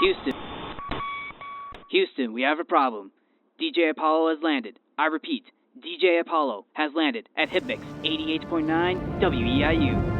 Houston. Houston, we have a problem. DJ Apollo has landed. I repeat, DJ Apollo has landed at Hitmix 88.9 WEIU.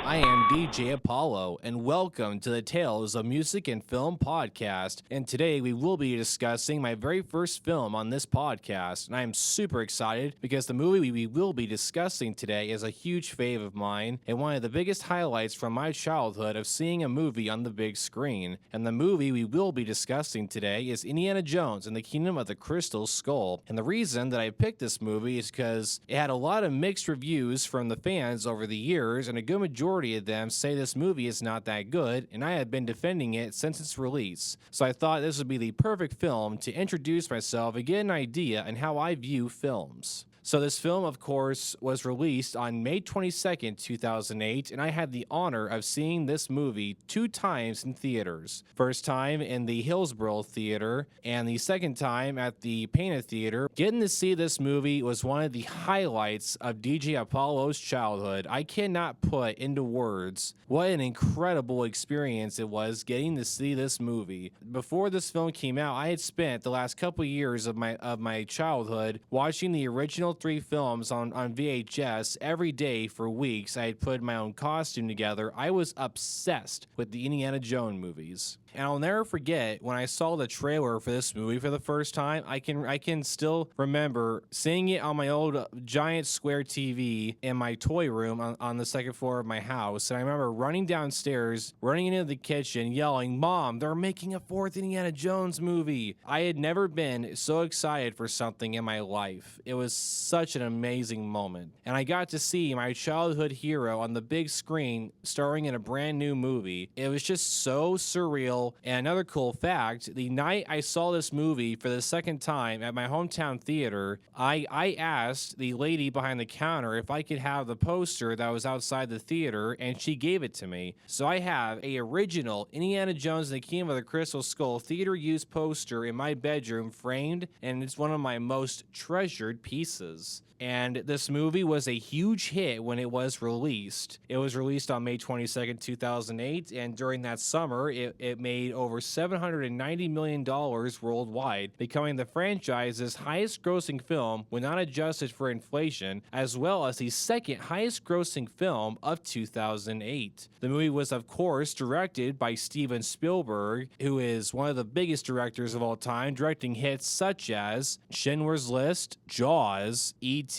I am DJ Apollo, and welcome to the Tales of Music and Film podcast. And today we will be discussing my very first film on this podcast. And I am super excited because the movie we will be discussing today is a huge fave of mine and one of the biggest highlights from my childhood of seeing a movie on the big screen. And the movie we will be discussing today is Indiana Jones and the Kingdom of the Crystal Skull. And the reason that I picked this movie is because it had a lot of mixed reviews from the fans over the years, and a good majority of them say this movie is not that good, and I have been defending it since its release. So I thought this would be the perfect film to introduce myself and get an idea on how I view films. So this film, of course, was released on May 22nd, 2008, and I had the honor of seeing this movie 2 times in theaters. First time in the Hillsborough Theater, and the second time at the Painted Theater. Getting to see this movie was one of the highlights of DJ Apollo's childhood. I cannot put into words what an incredible experience it was getting to see this movie. Before this film came out, I had spent the last couple years of my childhood watching the original 3 films on VHS every day for weeks. I had put my own costume together. I was obsessed with the Indiana Jones movies. And I'll never forget when I saw the trailer for this movie for the first time. I can still remember seeing it on my old giant square TV in my toy room on the second floor of my house. And I remember running downstairs, running into the kitchen, yelling, "Mom, they're making a 4th Indiana Jones movie." I had never been so excited for something in my life. It was such an amazing moment. And I got to see my childhood hero on the big screen starring in a brand new movie. It was just so surreal. And another cool fact, the night I saw this movie for the second time at my hometown theater, I asked the lady behind the counter if I could have the poster that was outside the theater, and she gave it to me. So I have a original Indiana Jones and the Kingdom of the Crystal Skull theater use poster in my bedroom framed, and it's one of my most treasured pieces. And this movie was a huge hit when it was released. It was released on May 22nd, 2008, and during that summer, it made over $790 million worldwide, becoming the franchise's highest-grossing film when not adjusted for inflation, as well as the second highest-grossing film of 2008. The movie was, of course, directed by Steven Spielberg, who is one of the biggest directors of all time, directing hits such as Schindler's List, Jaws, E.T.,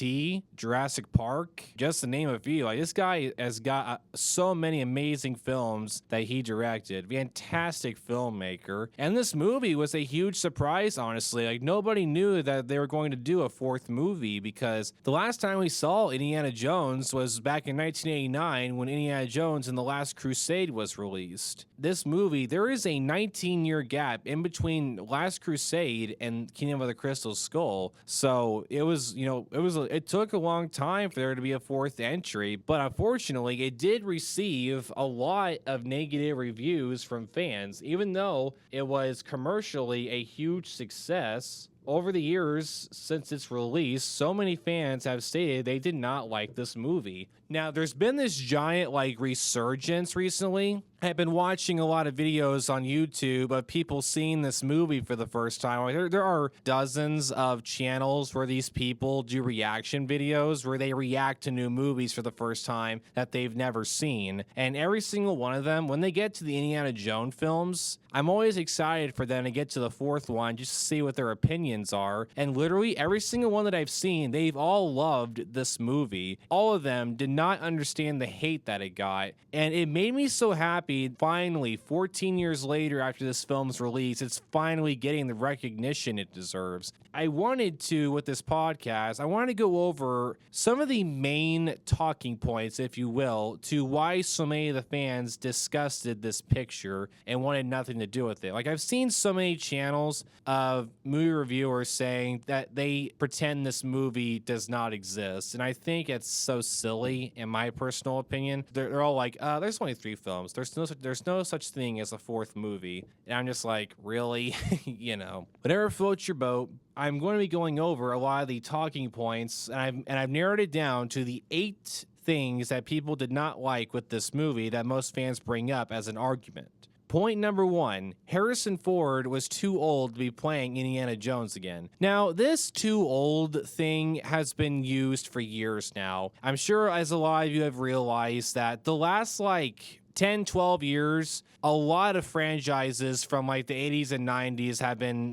Jurassic Park, just to name a few. Like, this guy has got so many amazing films that he directed. Fantastic filmmaker. And this movie was a huge surprise, honestly. Like, nobody knew that they were going to do a 4th movie, because the last time we saw Indiana Jones was back in 1989 when Indiana Jones and the Last Crusade was released. This movie, there is a 19-year gap in between Last Crusade and Kingdom of the Crystal Skull. So it took a long time for there to be a 4th entry, but unfortunately it did receive a lot of negative reviews from fans. Even though it was commercially a huge success, over the years since its release, so many fans have stated they did not like this movie. Now, there's been this giant resurgence recently. I've been watching a lot of videos on YouTube of people seeing this movie for the first time. There are dozens of channels where these people do reaction videos where they react to new movies for the first time that they've never seen. And every single one of them, when they get to the Indiana Jones films, I'm always excited for them to get to the 4th one just to see what their opinions are. And literally every single one that I've seen, they've all loved this movie. All of them did not understand the hate that it got. And it made me so happy. Finally, 14 years later after this film's release, it's finally getting the recognition it deserves. I wanted to, with this podcast, I wanted to go over some of the main talking points, if you will, to why so many of the fans disgusted this picture and wanted nothing to do with it. Like, I've seen so many channels of movie reviewers saying that they pretend this movie does not exist, and I think it's so silly, in my personal opinion. They're all like, there's only 3 films. There's there's no such thing as a fourth movie. And I'm just like, really? Whatever floats your boat. I'm going to be going over a lot of the talking points, and I've narrowed it down to the 8 things that people did not like with this movie that most fans bring up as an argument. Point number 1, Harrison Ford was too old to be playing Indiana Jones again. Now, this too old thing has been used for years now. I'm sure as a lot of you have realized that the last 10, 12 years, a lot of franchises from the 80s and 90s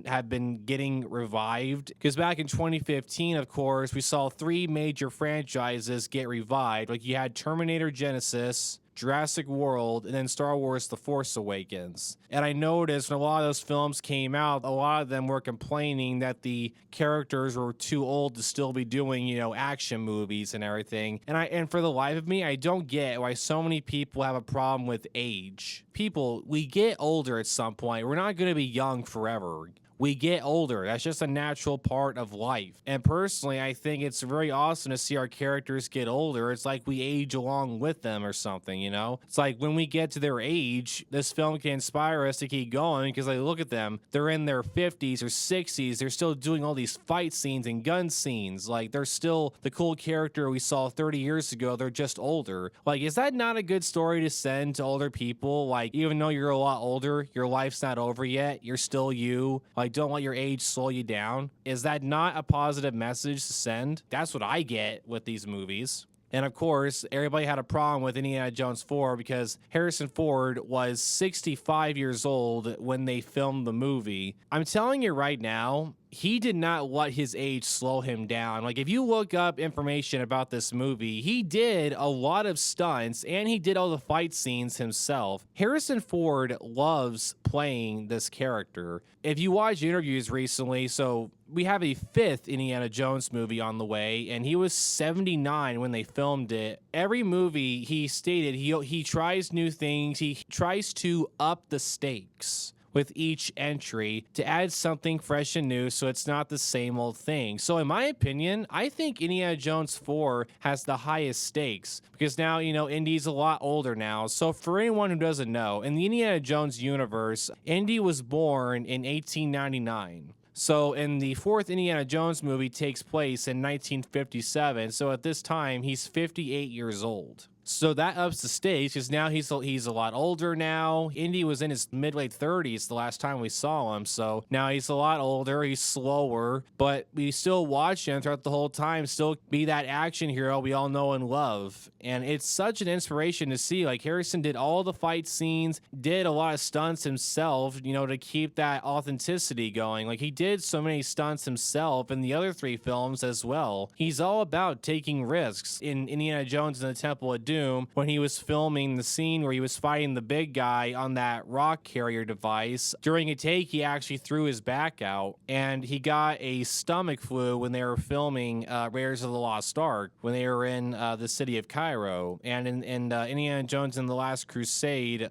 have been getting revived. Because back in 2015, of course, we saw 3 major franchises get revived. You had Terminator Genesis, Jurassic World, and then Star Wars The Force Awakens. And I noticed when a lot of those films came out, a lot of them were complaining that the characters were too old to still be doing, action movies and everything. And for the life of me, I don't get why so many people have a problem with age. People, we get older at some point. We're not going to be young forever. We get older. That's just a natural part of life. And personally, I think it's very awesome to see our characters get older. It's like we age along with them or something, It's like when we get to their age, this film can inspire us to keep going because look at them. They're in their 50s or 60s. They're still doing all these fight scenes and gun scenes. They're still the cool character we saw 30 years ago. They're just older. Is that not a good story to send to older people? Even though you're a lot older, your life's not over yet. You're still you. Don't let your age slow you down. Is that not a positive message to send? That's what I get with these movies. And of course, everybody had a problem with Indiana Jones 4 because Harrison Ford was 65 years old when they filmed the movie. I'm telling you right now, he did not let his age slow him down. If you look up information about this movie, he did a lot of stunts and he did all the fight scenes himself. Harrison Ford loves playing this character. If you watch interviews recently, so we have a 5th Indiana Jones movie on the way, and he was 79 when they filmed it. Every movie, he stated he tries new things. He tries to up the stakes with each entry to add something fresh and new so it's not the same old thing. So in my opinion, I think Indiana Jones 4 has the highest stakes because now, Indy's a lot older now. So for anyone who doesn't know, in the Indiana Jones universe, Indy was born in 1899. So in the 4th Indiana Jones movie takes place in 1957. So at this time, he's 58 years old. So that ups the stakes because now he's a lot older now. Indy was in his mid-late 30s the last time we saw him. So now he's a lot older. He's slower, but we still watch him throughout the whole time, still be that action hero we all know and love. And it's such an inspiration to see. Harrison did all the fight scenes, did a lot of stunts himself, to keep that authenticity going. He did so many stunts himself in the other 3 films as well. He's all about taking risks. In Indiana Jones and the Temple of Doom, when he was filming the scene where he was fighting the big guy on that rock carrier device, during a take, he actually threw his back out and he got a stomach flu when they were filming Raiders of the Lost Ark, when they were in the city of Cairo. And in Indiana Jones and the Last Crusade,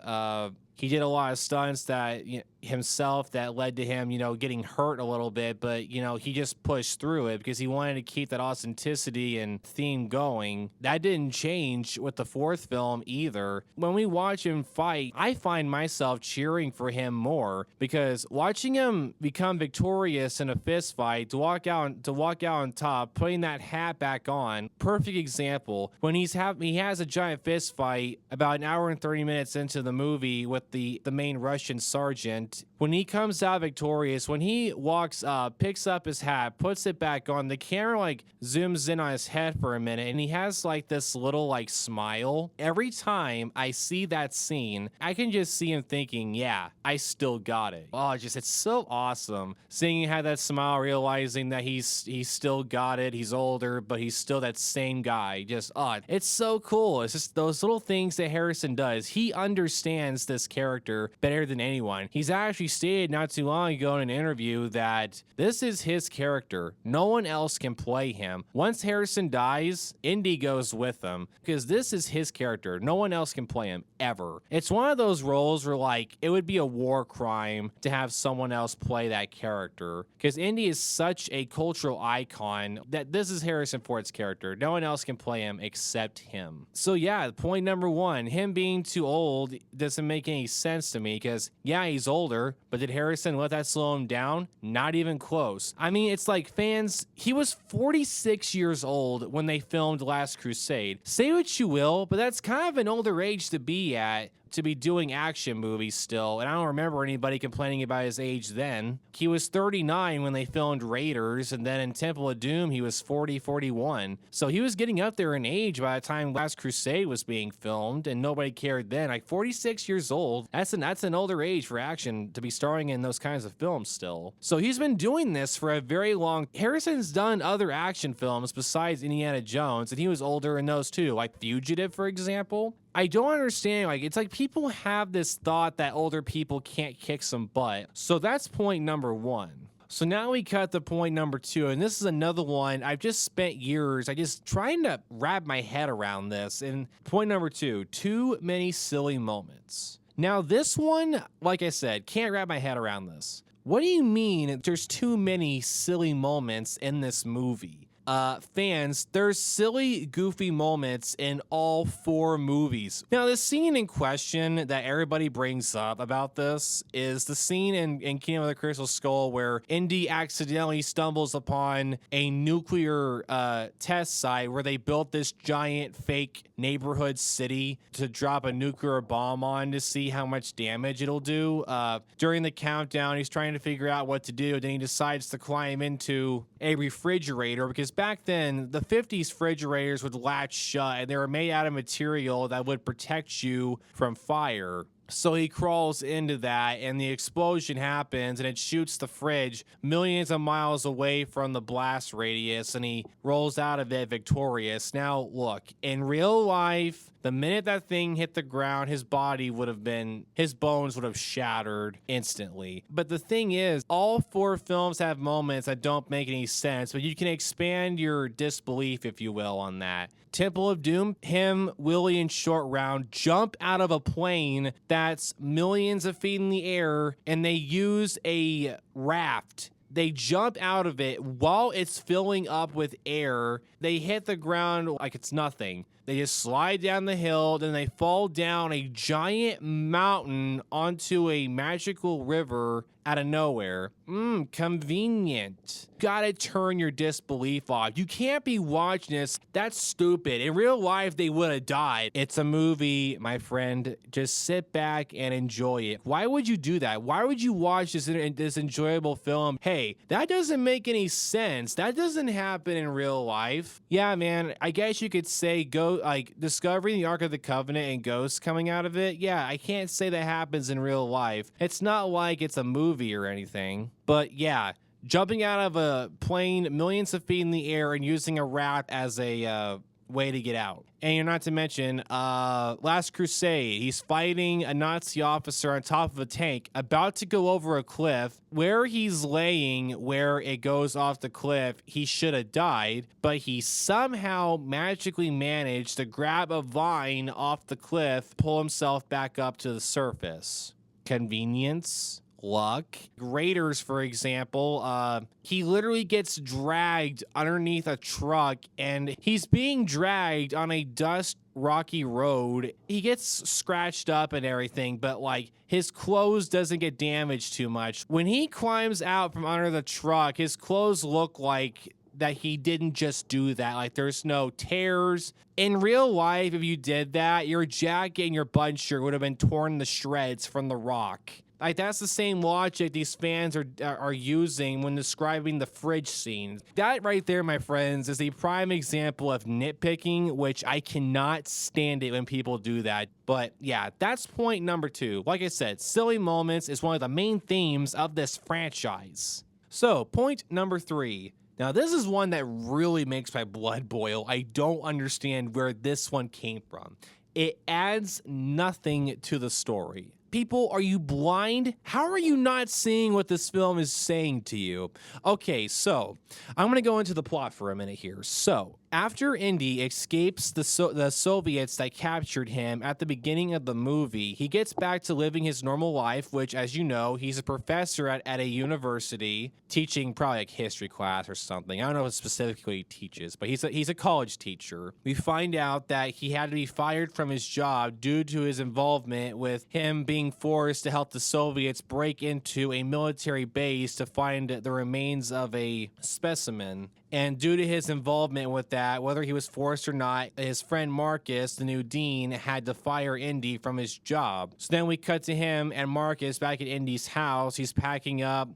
he did a lot of stunts that himself that led to him, getting hurt a little bit, but, he just pushed through it because he wanted to keep that authenticity and theme going. That didn't change with the 4th film either. When we watch him fight, I find myself cheering for him more because watching him become victorious in a fist fight, to walk out on top, putting that hat back on, perfect example. When he has a giant fist fight about an hour and 30 minutes into the movie with the main Russian sergeant. When he comes out victorious, when he walks up, picks up his hat, puts it back on, the camera zooms in on his head for a minute and he has this little smile. Every time I see that scene, I can just see him thinking, yeah, I still got it. Oh, it's so awesome seeing him have that smile, realizing that he's still got it. He's older, but he's still that same guy. It's so cool. It's just those little things that Harrison does. He understands this character better than anyone. He's actually stated not too long ago in an interview that this is his character. No one else can play him. Once Harrison dies, Indy goes with him because this is his character. No one else can play him ever. It's one of those roles where like it would be a war crime to have someone else play that character because Indy is such a cultural icon that this is Harrison Ford's character. No one else can play him except him. So yeah, point number one, him being too old doesn't make any sense to me because yeah, he's older, but did Harrison let that slow him down? Not even close. I mean, it's like fans, he was 46 years old when they filmed Last Crusade. Say what you will, but that's kind of an older age to be at, to be doing action movies still, and I don't remember anybody complaining about his age then. He was 39 when they filmed Raiders, and then in Temple of Doom, he was 41. So he was getting up there in age by the time Last Crusade was being filmed, and nobody cared then. Like 46 years old, that's an older age for action to be starring in those kinds of films still. So he's been doing this for a very long. Harrison's done other action films besides Indiana Jones, and he was older in those too, like Fugitive, for example. I don't understand, like, it's like people have this thought that older people can't kick some butt. So that's point number one. So now we cut to point number two, and this is another one I've just spent years, I just trying to wrap my head around this. And point number two, too many silly moments. Now this one, like I said, can't wrap my head around this. What do you mean there's too many silly moments in this movie? Fans, there's silly, goofy moments in all four movies. Now, the scene in question that everybody brings up about this is the scene in Kingdom of the Crystal Skull where Indy accidentally stumbles upon a nuclear test site where they built this giant fake neighborhood city to drop a nuclear bomb on to see how much damage it'll do. During the countdown, he's trying to figure out what to do. Then he decides to climb into a refrigerator because back then, the 50s refrigerators would latch shut and they were made out of material that would protect you from fire. So he crawls into that and the explosion happens and it shoots the fridge millions of miles away from the blast radius and he rolls out of it victorious. Now, look, in real life, the minute that thing hit the ground, his bones would have shattered instantly. But the thing is, all four films have moments that don't make any sense, but you can expand your disbelief, if you will, on that. Temple of Doom, him, Willie, and Short Round jump out of a plane that's millions of feet in the air, and they use a raft. They jump out of it while it's filling up with air. They hit the ground like it's nothing. They just slide down the hill, then they fall down a giant mountain onto a magical river out of nowhere. Convenient. Gotta turn your disbelief off. You can't be watching this. That's stupid. In real life, they would have died. It's a movie, my friend. Just sit back and enjoy it. Why would you do that? Why would you watch this enjoyable film? Hey, that doesn't make any sense. That doesn't happen in real life. Yeah, man, I guess you could say discovering the Ark of the Covenant and ghosts coming out of it. Yeah, I can't say that happens in real life. It's not like it's a movie or anything. But yeah, jumping out of a plane millions of feet in the air and using a raft as a way to get out. And you're not to mention Last Crusade. He's fighting a Nazi officer on top of a tank, about to go over a cliff. Where he's laying, where it goes off the cliff, he should have died, but he somehow magically managed to grab a vine off the cliff, pull himself back up to the surface. Convenience? Luck. Raiders, for example, he literally gets dragged underneath a truck and he's being dragged on a rocky road. He gets scratched up and everything, but like his clothes doesn't get damaged too much. When he climbs out from under the truck, his clothes look like that he didn't just do that. Like there's no tears. In real life, if you did that, your jacket and your button shirt would have been torn to shreds from the rock. Like, that's the same logic these fans are using when describing the fridge scene. That right there, my friends, is a prime example of nitpicking, which I cannot stand it when people do that. But yeah, that's point number two. Like I said, silly moments is one of the main themes of this franchise. So, point number three. Now, this is one that really makes my blood boil. I don't understand where this one came from. It adds nothing to the story. People, are you blind? How are you not seeing what this film is saying to you? Okay, so I'm going to go into the plot for a minute here. So, after Indy escapes the Soviets that captured him at the beginning of the movie, he gets back to living his normal life, which, as you know, he's a professor at a university teaching probably like history class or something. I don't know what specifically he teaches, but he's a college teacher. We find out that he had to be fired from his job due to his involvement with him being forced to help the Soviets break into a military base to find the remains of a specimen. And due to his involvement with that, whether he was forced or not, his friend Marcus, the new dean, had to fire Indy from his job. So then we cut to him and Marcus back at Indy's house. He's packing up,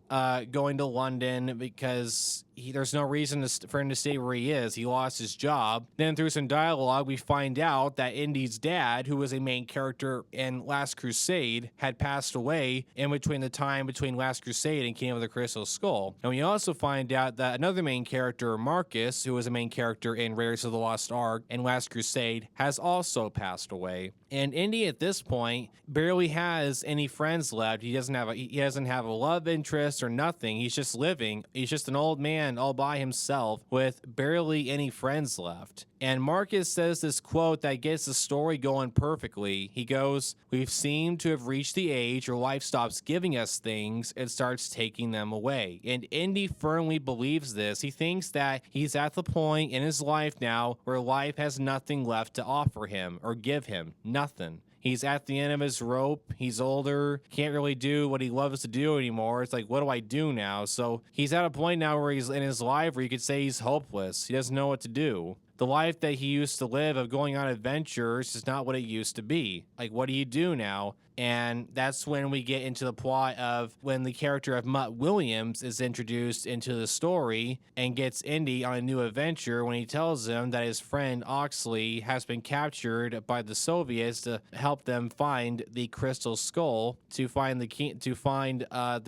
going to London because there's no reason for him to stay where he is. He lost his job. Then through some dialogue, we find out that Indy's dad, who was a main character in Last Crusade, had passed away in between the time between Last Crusade and Kingdom of the Crystal Skull. And we also find out that another main character, Marcus, who was a main character in Raiders of the Lost Ark and Last Crusade, has also passed away. And Indy at this point barely has any friends left. He doesn't have a love interest or nothing. He's just living. He's just an old man all by himself with barely any friends left. And Marcus says this quote that gets the story going perfectly. He goes, "We've seemed to have reached the age where life stops giving us things and starts taking them away." And Indy firmly believes this. He thinks that he's at the point in his life now where life has nothing left to offer him or give him. Nothing. He's at the end of his rope. He's older. Can't really do what he loves to do anymore. It's like, what do I do now? So he's at a point now where he's in his life where you could say he's hopeless. He doesn't know what to do. The life that he used to live of going on adventures is not what it used to be. Like, what do you do now? And that's when we get into the plot of when the character of Mutt Williams is introduced into the story and gets Indy on a new adventure when he tells him that his friend Oxley has been captured by the Soviets to help them find the Crystal Skull, to find the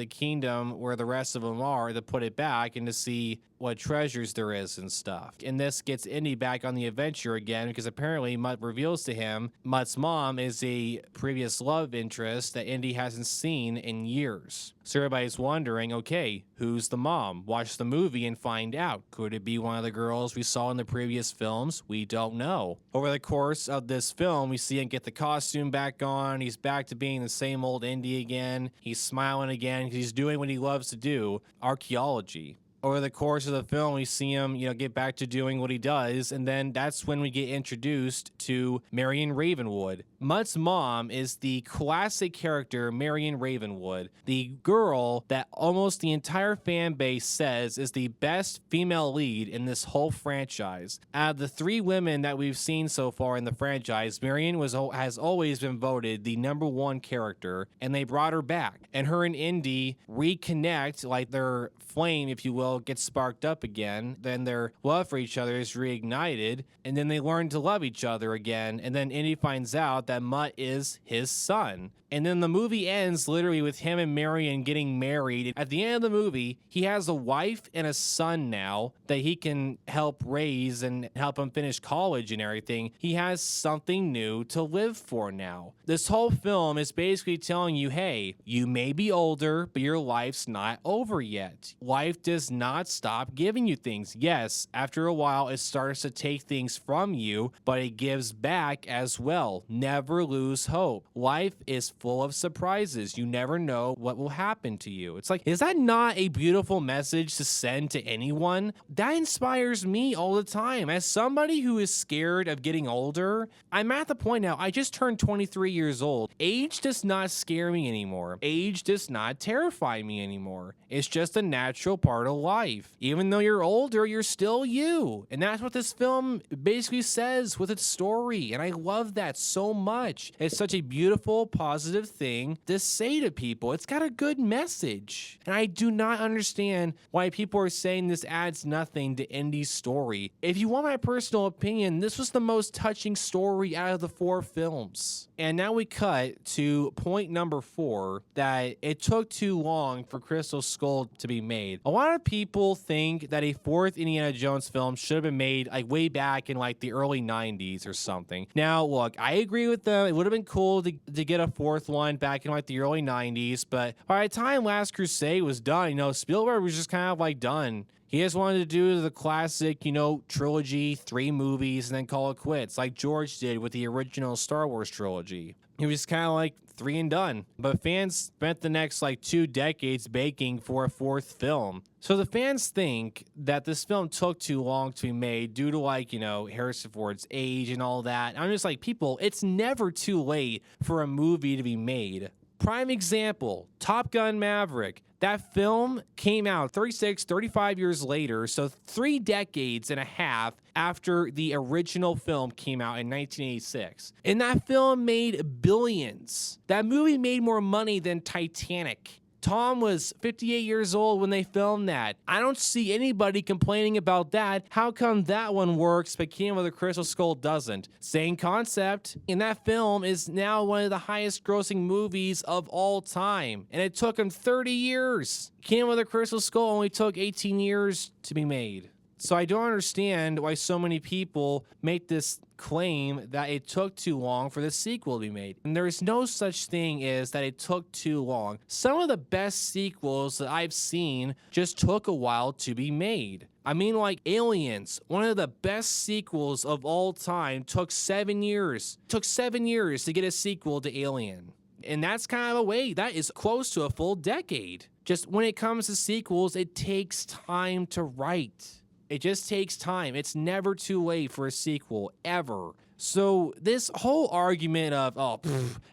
kingdom where the rest of them are, to put it back and to see what treasures there is and stuff. And this gets Indy back on the adventure again because apparently Mutt reveals to him Mutt's mom is a previous love interest that Indy hasn't seen in years. So everybody's wondering, okay, who's the mom? Watch the movie and find out. Could it be one of the girls we saw in the previous films? We don't know. Over the course of this film, we see him get the costume back on. He's back to being the same old Indy again. He's smiling again. He's doing what he loves to do, archaeology. Over the course of the film, we see him, get back to doing what he does, and then that's when we get introduced to Marion Ravenwood. Mutt's mom is the classic character, Marion Ravenwood, the girl that almost the entire fan base says is the best female lead in this whole franchise. Out of the three women that we've seen so far in the franchise, Marion has always been voted the #1 character, and they brought her back. And her and Indy reconnect, like their flame, if you will, gets sparked up again. Then their love for each other is reignited, and then they learn to love each other again. And then Indy finds out that Mutt is his son. And then the movie ends literally with him and Marion getting married. At the end of the movie, he has a wife and a son now that he can help raise and help him finish college and everything. He has something new to live for now. This whole film is basically telling you, hey, you may be older, but your life's not over yet. Life does not stop giving you things. Yes, after a while, it starts to take things from you, but it gives back as well. Never lose hope. Life is full of surprises. You never know what will happen to you. It's like, is that not a beautiful message to send to anyone? That inspires me all the time. As somebody who is scared of getting older, I'm at the point now, I just turned 23 years old. Age does not scare me anymore. Age does not terrify me anymore. It's just a natural part of life. Even though you're older, you're still you. And that's what this film basically says with its story. And I love that so much. It's such a beautiful, positive thing to say to people. It's got a good message. And I do not understand why people are saying this adds nothing to Indy's story. If you want my personal opinion, this was the most touching story out of the 4 films. And now we cut to point number 4, that it took too long for Crystal Skull to be made. A lot of people think that a 4th Indiana Jones film should have been made like way back in like the early 90s or something. Now, look, I agree with them. It would have been cool to get a 4th fourth one back in like the early 90s, but by the time Last Crusade was done, Spielberg was just kind of like done. He just wanted to do the classic, trilogy, 3 movies, and then call it quits, like George did with the original Star Wars trilogy. He was kind of like 3 and done. But fans spent the next 2 decades begging for a 4th film. So the fans think that this film took too long to be made due to Harrison Ford's age and all that. I'm just like, people, it's never too late for a movie to be made. Prime example, Top Gun Maverick. That film came out 35 years later, so 3 decades and a half after the original film came out in 1986. And that film made billions. That movie made more money than Titanic. Tom was 58 years old when they filmed that. I don't see anybody complaining about that. How come that one works, but Kingdom of the Crystal Skull doesn't? Same concept. And that film is now one of the highest grossing movies of all time. And it took him 30 years. Kingdom of the Crystal Skull only took 18 years to be made. So I don't understand why so many people make this claim that it took too long for the sequel to be made. And there's no such thing as that it took too long. Some of the best sequels that I've seen just took a while to be made. I mean, like Aliens, one of the best sequels of all time, took 7 years. Took 7 years to get a sequel to Alien. And that's kind of a wait. That is close to a full decade. Just when it comes to sequels, it takes time to write. It just takes time. It's never too late for a sequel, ever. So this whole argument of,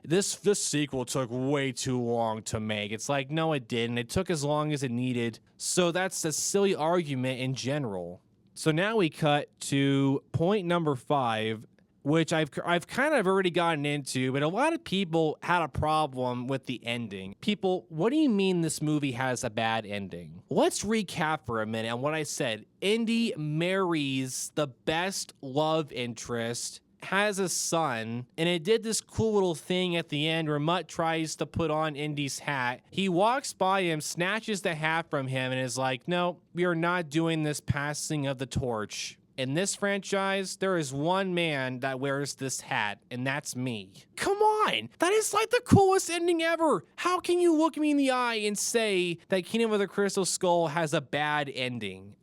this sequel took way too long to make. It's like, no, it didn't. It took as long as it needed. So that's a silly argument in general. So now we cut to point number 5, which I've kind of already gotten into, but a lot of people had a problem with the ending. People, what do you mean this movie has a bad ending? Let's recap for a minute on what I said. Indy marries the best love interest, has a son, and it did this cool little thing at the end where Mutt tries to put on Indy's hat. He walks by him, snatches the hat from him, and is like, no, we are not doing this passing of the torch. In this franchise, there is one man that wears this hat, and that's me. Come on! That is like the coolest ending ever! How can you look me in the eye and say that Kingdom of the Crystal Skull has a bad ending?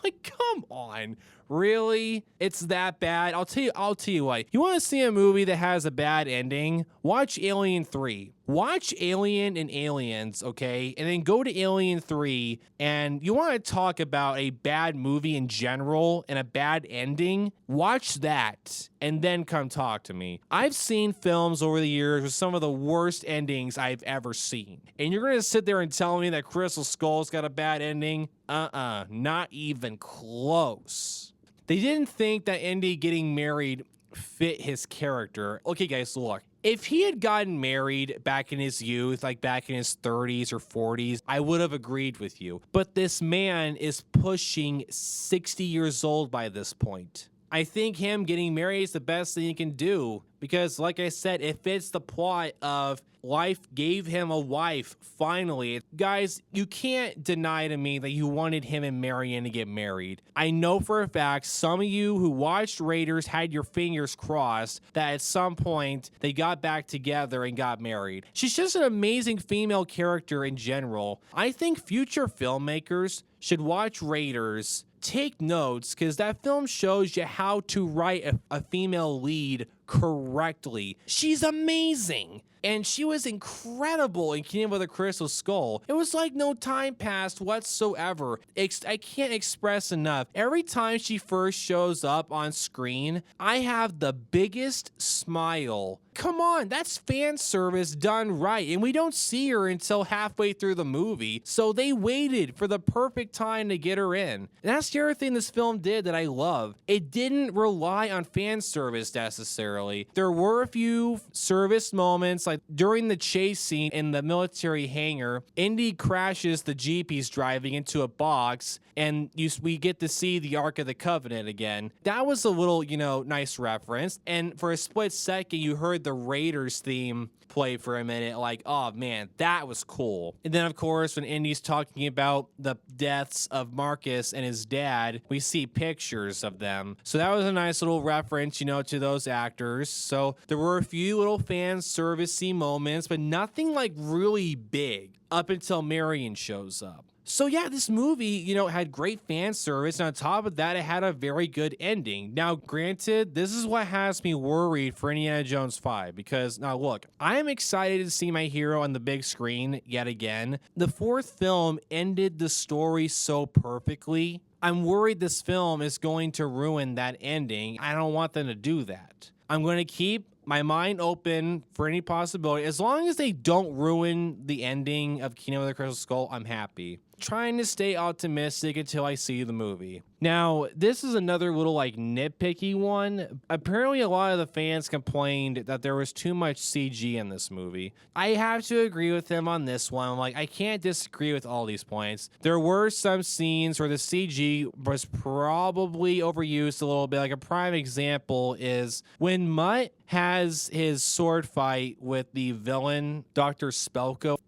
Like, come on. Really? It's that bad? I'll tell you what. You want to see a movie that has a bad ending? Watch Alien 3. Watch Alien and Aliens, okay? And then go to Alien 3, and you want to talk about a bad movie in general and a bad ending? Watch that, and then come talk to me. I've seen films over the years with some of the worst endings I've ever seen. And you're going to sit there and tell me that Crystal Skull's got a bad ending? Not even close. They didn't think that Indy getting married fit his character. Okay, guys, look. If he had gotten married back in his youth, like back in his 30s or 40s, I would have agreed with you. But this man is pushing 60 years old by this point. I think him getting married is the best thing he can do because, like I said, it fits the plot of life gave him a wife, finally. Guys, you can't deny to me that you wanted him and Marianne to get married. I know for a fact some of you who watched Raiders had your fingers crossed that at some point they got back together and got married. She's just an amazing female character in general. I think future filmmakers should watch Raiders, take notes, because that film shows you how to write a female lead correctly. She's amazing. And she was incredible in Kingdom of the Crystal Skull. It was like no time passed whatsoever. I can't express enough. Every time she first shows up on screen, I have the biggest smile. Come on, that's fan service done right. And we don't see her until halfway through the movie. So they waited for the perfect time to get her in. And that's the other thing this film did that I love. It didn't rely on fan service necessarily. There were a few service moments, like during the chase scene in the military hangar, Indy crashes the Jeep he's driving into a box, and we get to see the Ark of the Covenant again. That was a little, nice reference. And for a split second, you heard the Raiders theme play for a minute, like, oh man, that was cool. And then of course when Indy's talking about the deaths of Marcus and his dad, we see pictures of them. So that was a nice little reference, to those actors. So there were a few little fan servicey moments, but nothing like really big up until Marion shows up. So yeah, this movie, had great fan service, and on top of that, it had a very good ending. Now, granted, this is what has me worried for Indiana Jones 5, because now look, I'm excited to see my hero on the big screen yet again. The fourth film ended the story so perfectly. I'm worried this film is going to ruin that ending. I don't want them to do that. I'm going to keep my mind open for any possibility. As long as they don't ruin the ending of Kingdom of the Crystal Skull, I'm happy. Trying to stay optimistic until I see the movie. Now, this is another little nitpicky one. Apparently, a lot of the fans complained that there was too much CG in this movie. I have to agree with them on this one. I can't disagree with all these points. There were some scenes where the CG was probably overused a little bit. Like a prime example is when Mutt has his sword fight with the villain, Dr. Spelko.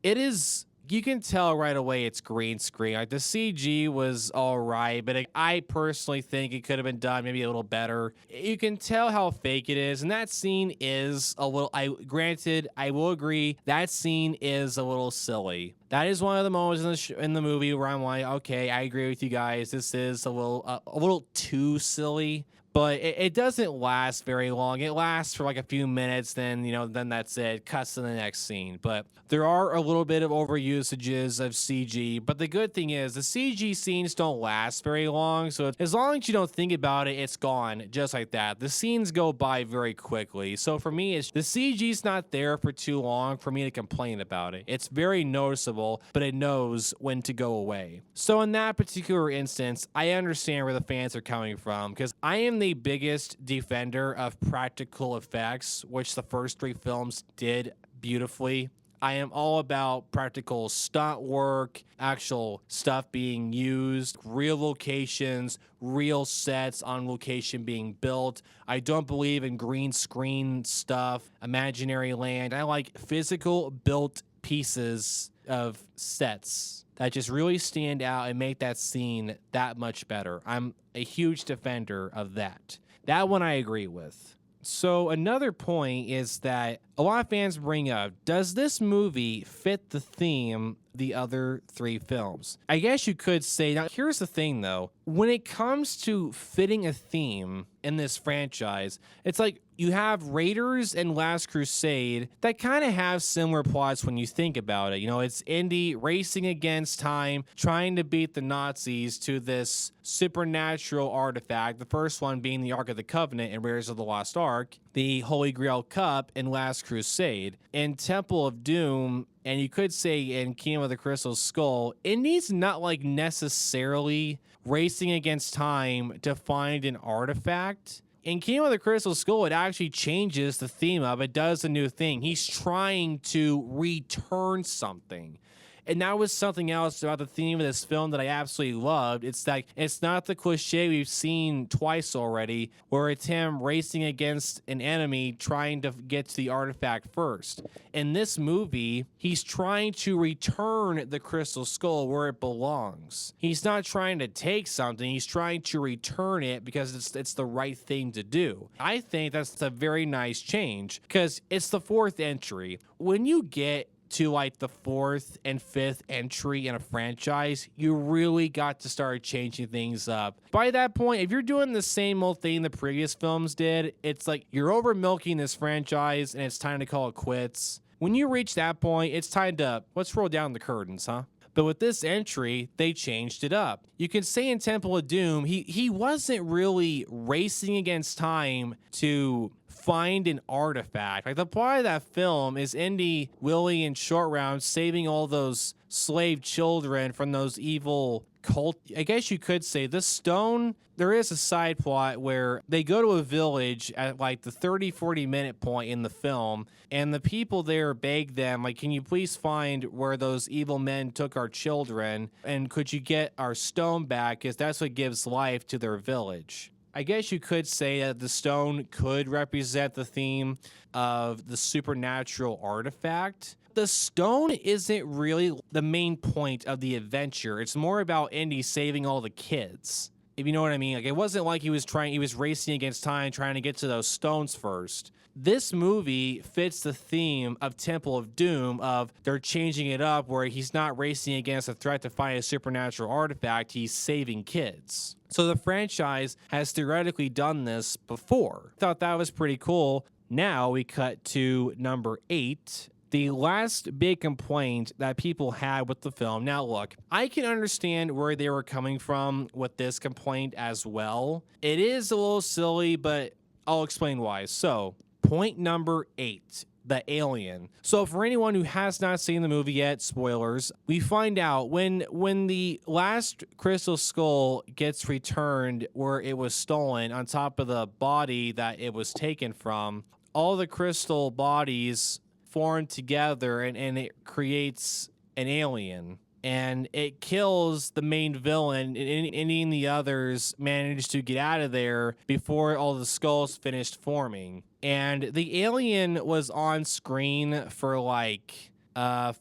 You can tell right away it's green screen. The CG was all right, but I personally think it could have been done maybe a little better. You can tell how fake it is, and that scene is a little, granted, I will agree, that scene is a little silly. That is one of the moments in the movie where I'm like, okay, I agree with you guys. This is a little too silly. But it doesn't last very long. It lasts for a few minutes, then that's it. Cuts to the next scene. But there are a little bit of overusages of CG. But the good thing is the CG scenes don't last very long. So as long as you don't think about it, it's gone just like that. The scenes go by very quickly. So for me, the CG's not there for too long for me to complain about it. It's very noticeable, but it knows when to go away. So in that particular instance, I understand where the fans are coming from, because I am the biggest defender of practical effects, which the first three films did beautifully. I am all about practical stunt work, actual stuff being used, real locations, real sets on location being built. I don't believe in green screen stuff, imaginary land. I like physical built pieces of sets that just really stand out and make that scene that much better. I'm a huge defender of that. That one I agree with. So another point is that a lot of fans bring up, does this movie fit the theme of the other three films? I guess you could say, now here's the thing though, when it comes to fitting a theme in this franchise, it's like you have Raiders and Last Crusade that kind of have similar plots when you think about it. It's Indy racing against time, trying to beat the Nazis to this supernatural artifact, the first one being the Ark of the Covenant in Raiders of the Lost Ark, the Holy Grail Cup in Last Crusade, in Temple of Doom, and you could say in Kingdom of the Crystal Skull, Indy's not necessarily racing against time to find an artifact. In Kingdom of the Crystal Skull, it actually changes the theme of it, does a new thing. He's trying to return something. And that was something else about the theme of this film that I absolutely loved. It's like, it's not the cliche we've seen twice already, where it's him racing against an enemy trying to get to the artifact first. In this movie, he's trying to return the Crystal Skull where it belongs. He's not trying to take something, he's trying to return it because it's the right thing to do. I think that's a very nice change, because it's the fourth entry. When you get to the fourth and fifth entry in a franchise, you really got to start changing things up. By that point, if you're doing the same old thing the previous films did, it's like you're over milking this franchise and it's time to call it quits. When you reach that point, it's time to, let's roll down the curtains, huh? But with this entry, they changed it up. You can say in Temple of Doom, he wasn't really racing against time to find an artifact. The plot of that film is Indy, Willie, and Short Round saving all those slave children from those evil cult. I guess you could say the stone. There is a side plot where they go to a village at the 30-40 minute point in the film, and the people there beg them, can you please find where those evil men took our children, and could you get our stone back, because that's what gives life to their village. I guess you could say that the stone could represent the theme of the supernatural artifact. The stone isn't really the main point of the adventure. It's more about Indy saving all the kids. If you know what I mean. Like, it wasn't like he was racing against time trying to get to those stones first. This movie fits the theme of Temple of Doom, of they're changing it up where he's not racing against a threat to find a supernatural artifact, he's saving kids. So the franchise has theoretically done this before. Thought that was pretty cool. Now we cut to number 8. The last big complaint that people had with the film. Now, look, I can understand where they were coming from with this complaint as well. It is a little silly, but I'll explain why. So, point number 8. The alien. So for anyone who has not seen the movie yet, spoilers, we find out when the last crystal skull gets returned where it was stolen on top of the body that it was taken from, all the crystal bodies form together and it creates an alien. And it kills the main villain, and any of the others manage to get out of there before all the skulls finished forming. And the alien was on screen for I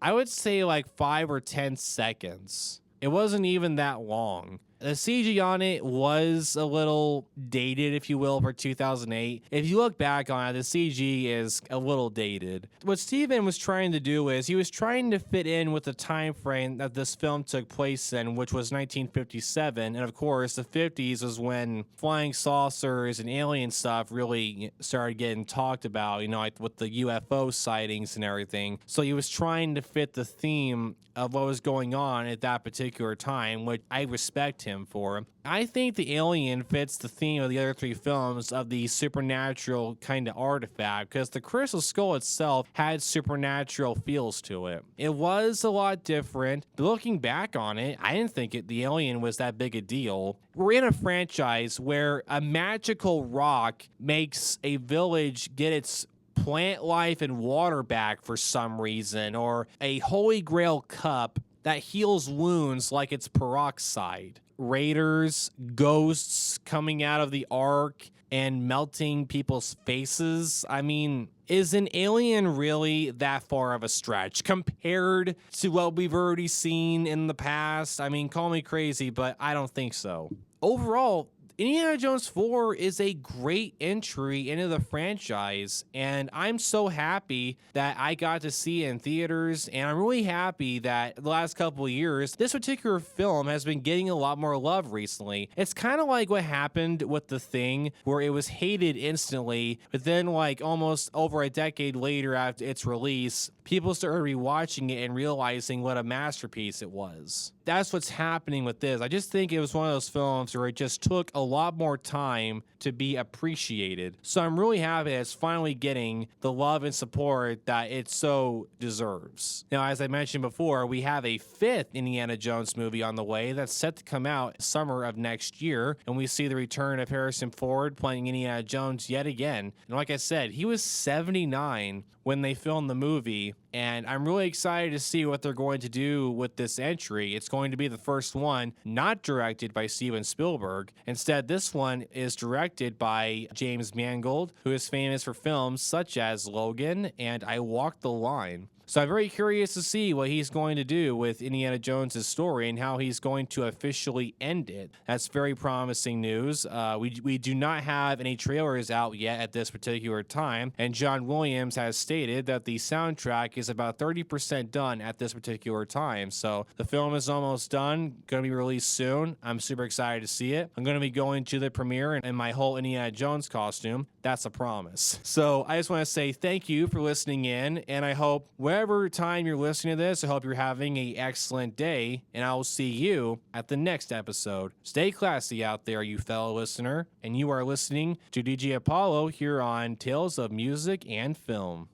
would say 5 or 10 seconds. It wasn't even that long. The CG on it was a little dated, if you will, for 2008. If you look back on it, the CG is a little dated. What Steven was trying to do is he was trying to fit in with the time frame that this film took place in, which was 1957. And of course, the 50s was when flying saucers and alien stuff really started getting talked about, like with the UFO sightings and everything. So he was trying to fit the theme of what was going on at that particular time, which I respect him for. I think the alien fits the theme of the other 3 films of the supernatural kind of artifact, because the crystal skull itself had supernatural feels to it. It was a lot different, but looking back on it, I didn't think the alien was that big a deal. We're in a franchise where a magical rock makes a village get its plant life and water back for some reason, or a holy grail cup that heals wounds like it's peroxide. Raiders, ghosts coming out of the ark and melting people's faces. I mean, is an alien really that far of a stretch compared to what we've already seen in the past? I mean, call me crazy, but I don't think so. Overall, Indiana Jones 4 is a great entry into the franchise, and I'm so happy that I got to see it in theaters, and I'm really happy that the last couple of years, this particular film has been getting a lot more love recently. It's kind of like what happened with The Thing, where it was hated instantly, but then almost over a decade later after its release, people started rewatching it and realizing what a masterpiece it was. That's what's happening with this. I just think it was one of those films where it just took a lot more time to be appreciated. So I'm really happy it's finally getting the love and support that it so deserves. Now, as I mentioned before, we have a 5th Indiana Jones movie on the way that's set to come out summer of next year, and we see the return of Harrison Ford playing Indiana Jones yet again. And like I said, he was 79 when they filmed the movie, and I'm really excited to see what they're going to do with this entry. It's going to be the first one not directed by Steven Spielberg. Instead, this one is directed by James Mangold, who is famous for films such as Logan and I Walk the Line. So I'm very curious to see what he's going to do with Indiana Jones' story and how he's going to officially end it. That's very promising news. We do not have any trailers out yet at this particular time, and John Williams has stated that the soundtrack is about 30% done at this particular time. So the film is almost done, going to be released soon. I'm super excited to see it. I'm going to be going to the premiere in my whole Indiana Jones costume. That's a promise. So I just want to say thank you for listening in, and I hope wherever time you're listening to this, I hope you're having an excellent day, and I will see you at the next episode. Stay classy out there, you fellow listener, and you are listening to DJ Apollo here on Tales of Music and Film.